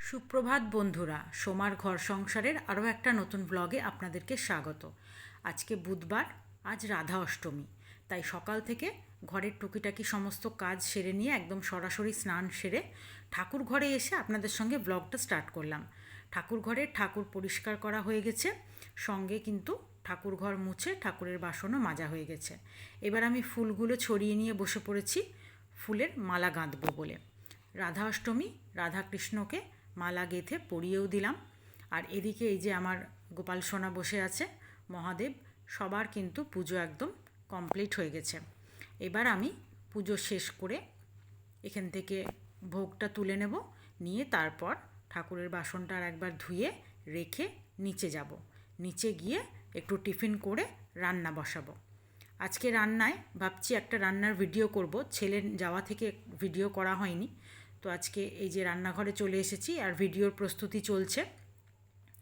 সুপ্রভাত বন্ধুরা, সোমার ঘর সংসারের আরও একটা নতুন ব্লগে আপনাদেরকে স্বাগত। আজকে বুধবার, আজ রাধা অষ্টমী, তাই সকাল থেকে ঘরের টুকিটাকি সমস্ত কাজ সেরে নিয়ে একদম সরাসরি স্নান সেরে ঠাকুর ঘরে এসে আপনাদের সঙ্গে ব্লগটা স্টার্ট করলাম। ঠাকুর ঘরের ঠাকুর পরিষ্কার করা হয়ে গেছে, সঙ্গে কিন্তু ঠাকুর ঘর মুছে ঠাকুরের বাসনও মাজা হয়ে গেছে। এবার আমি ফুলগুলো ছড়িয়ে নিয়ে বসে পড়েছি ফুলের মালা গাঁথবো বলে। রাধা অষ্টমী, রাধাকৃষ্ণকে মালা গেঁথে পরিয়েও দিলাম। আর এদিকে এই যে আমার গোপাল সোনা বসে আছে, মহাদেব, সবার কিন্তু পুজো একদম কমপ্লিট হয়ে গেছে। এবার আমি পুজো শেষ করে এখান থেকে ভোগটা তুলে নেব, নিয়ে তারপর ঠাকুরের বাসনটা আর একবার ধুয়ে রেখে নিচে যাব। নিচে গিয়ে একটু টিফিন করে রান্না বসাবো। আজকে রান্নায় ভাবছি একটা রান্নার ভিডিও করব, ছেলের যাওয়া থেকে ভিডিও করা হয়নি। তো আজকে এই যে রান্নাঘরে চলে এসেছি আর ভিডিওর প্রস্তুতি চলছে।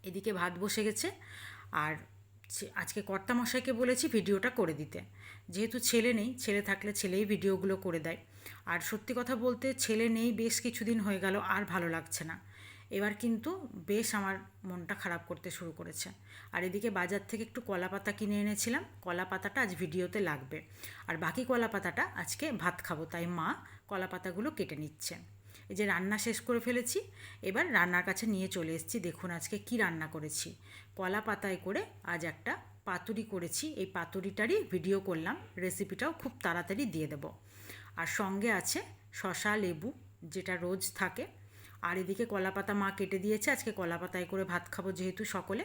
এদিকে ভাত বসে গেছে, আর আজকে কর্তামশাইকে বলেছি ভিডিওটা করে দিতে। যেহেতু ছেলে নেই, ছেলে থাকলে ছেলেই ভিডিওগুলো করে দেয়। আর সত্যি কথা বলতে ছেলে নেই, বেশ কিছুদিন হয়ে গেল, আর ভালো লাগছে না। এবার কিন্তু বেশ আমার মনটা খারাপ করতে শুরু করেছে। আর এদিকে বাজার থেকে একটু কলা পাতা কিনে এনেছিলাম, কলা পাতাটা আজ ভিডিওতে লাগবে। আর বাকি কলা পাতাটা আজকে ভাত খাবো, তাই মা কলা পাতাগুলো কেটে নিচ্ছে। এই যে রান্না শেষ করে ফেলেছি, এবার রান্নার কাছে নিয়ে চলে এসেছি। দেখুন আজকে কি রান্না করেছি। কলা পাতায় করে আজ একটা পাতুরি করেছি, এই পাতুরিটারই ভিডিও করলাম, রেসিপিটাও খুব তাড়াতাড়ি দিয়ে দেব। আর সঙ্গে আছে শসা, লেবু, যেটা রোজ থাকে। আর এদিকে কলা পাতা মা কেটে দিয়েছে, আজকে কলা পাতায় করে ভাত খাবো যেহেতু সকলে।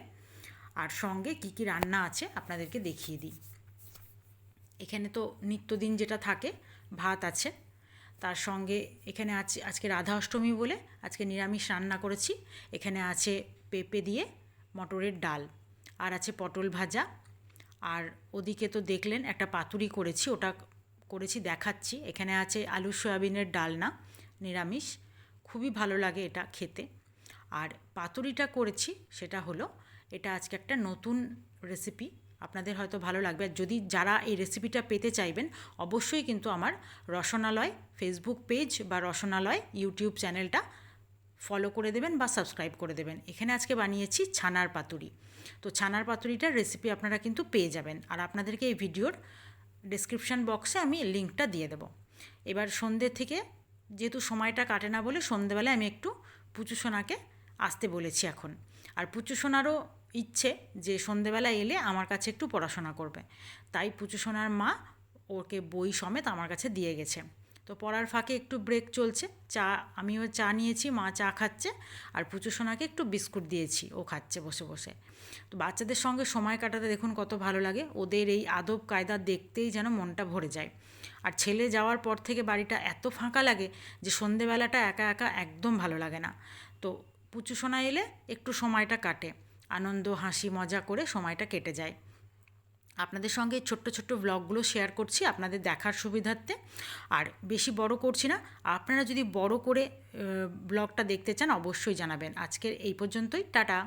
আর সঙ্গে কি কি রান্না আছে আপনাদেরকে দেখিয়ে দিই। এখানে তো নিত্যদিন যেটা থাকে, ভাত আছে, তার সঙ্গে এখানে আছে আজকে রাধা অষ্টমী বলে আজকে নিরামিষ রান্না করেছি। এখানে আছে পেঁপে দিয়ে মটরের ডাল, আর আছে পটল ভাজা। আর ওদিকে তো দেখলেন একটা পাতুরি করেছি, ওটা করেছি দেখাচ্ছি। এখানে আছে আলু সয়াবিনের ডালনা, নিরামিষ, খুবই ভালো লাগে এটা খেতে। আর পাতুরিটা করেছি সেটা হলো, এটা আজকে একটা নতুন রেসিপি, আপনাদের হয়তো ভালো লাগবে। আর যদি যারা এই রেসিপিটা পেতে চাইবেন, অবশ্যই কিন্তু আমার রসনালয় ফেসবুক পেজ বা রসনালয় ইউটিউব চ্যানেলটা ফলো করে দেবেন বা সাবস্ক্রাইব করে দেবেন। এখানে আজকে বানিয়েছি ছানার পাতুরি। তো ছানার পাতুরিটার রেসিপি আপনারা কিন্তু পেয়ে যাবেন, আর আপনাদেরকে এই ভিডিওর ডেসক্রিপশান বক্সে আমি লিঙ্কটা দিয়ে দেবো। এবার সন্ধ্যে থেকে, যেহেতু সময়টা কাটে না বলে সন্ধ্যেবেলায় আমি একটু পুচুসোনাকে আসতে বলেছি এখন। আর পুচুসোনারও ইচ্ছে যে সন্ধ্যেবেলা এলে আমার কাছে একটু পড়াশোনা করবে, তাই পুচুসোনার মা ওকে বই সমেত আমার কাছে দিয়ে গেছে। তো পড়ার ফাঁকে একটু ব্রেক চলছে, আমিও চা নিয়েছি, মা চা খাচ্ছে, আর পুচুসোনাকে একটু বিস্কুট দিয়েছি, ও খাচ্ছে বসে বসে। তো বাচ্চাদের সঙ্গে সময় কাটাতে দেখুন কত ভালো লাগে, ওদের এই আদব কায়দা দেখতেই যেন মনটা ভরে যায়। আর ছেলে যাওয়ার পর থেকে বাড়িটা এত ফাঁকা লাগে যে সন্ধেবেলাটা একা একা একদম ভালো লাগে না। তো পুচুসোনা এলে একটু সময়টা কাটে, আনন্দ হাসি মজা করে সময়টা কেটে যায়। আপনাদের সঙ্গে ছোট্ট ছোট্ট ব্লগগুলো শেয়ার করছি আপনাদের দেখার সুবিধার্থে, আর বেশি বড় করছি না। আপনারা যদি বড় করে ব্লগটা দেখতে চান অবশ্যই জানাবেন। আজকের এই পর্যন্তই, টাটা।